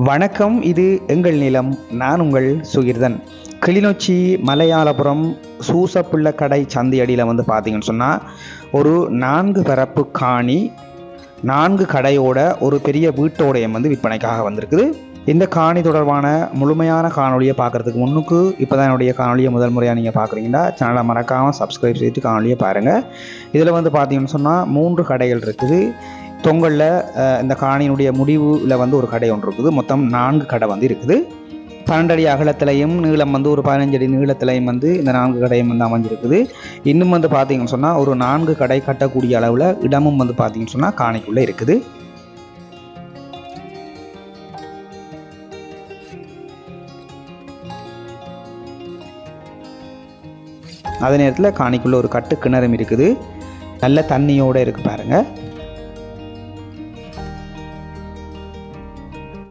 வணக்கம். இது எங்கள் நிலம். நான் உங்கள் சுகிர்தன். கிளிநொச்சி மலையாளபுரம் சூசப்புள்ள கடை சந்தையடியில் பார்த்தீங்கன்னு சொன்னால் ஒரு 4 பரப்பு காணி 4 கடையோட ஒரு பெரிய வீட்டோடையம் விற்பனைக்காக வந்திருக்குது. இந்த காணி தொடர்பான முழுமையான காணொலியை பார்க்குறதுக்கு முன்னுக்கு இப்போ தான் என்னுடைய காணொலியை முதல் முறையாக நீங்கள் பார்க்குறீங்கன்னா சேனலை மறக்காமல் சப்ஸ்கிரைப் செய்து காணொலியை பாருங்கள். இதில் பார்த்தீங்கன்னு சொன்னால் 3 கடைகள் இருக்குது. தொங்கலில் இந்த காணியினுடைய முடிவில் ஒரு கடை ஒன்று இருக்குது. மொத்தம் 4 கடை இருக்குது. 12 அடி அகலத்திலையும் நீளம் ஒரு 15 அடி நீளத்திலையும் இந்த 4 கடையும் அமைஞ்சிருக்குது. இன்னும் பார்த்தீங்கன்னு சொன்னால் ஒரு 4 கடை கட்டக்கூடிய அளவில் இடமும் பார்த்தீங்கன்னு சொன்னால் காணிக்குள்ளே இருக்குது. அதே நேரத்தில் காணிக்குள்ளே ஒரு கட்டு கிணறும் இருக்குது. நல்ல தண்ணியோடு இருக்குது பாருங்கள்.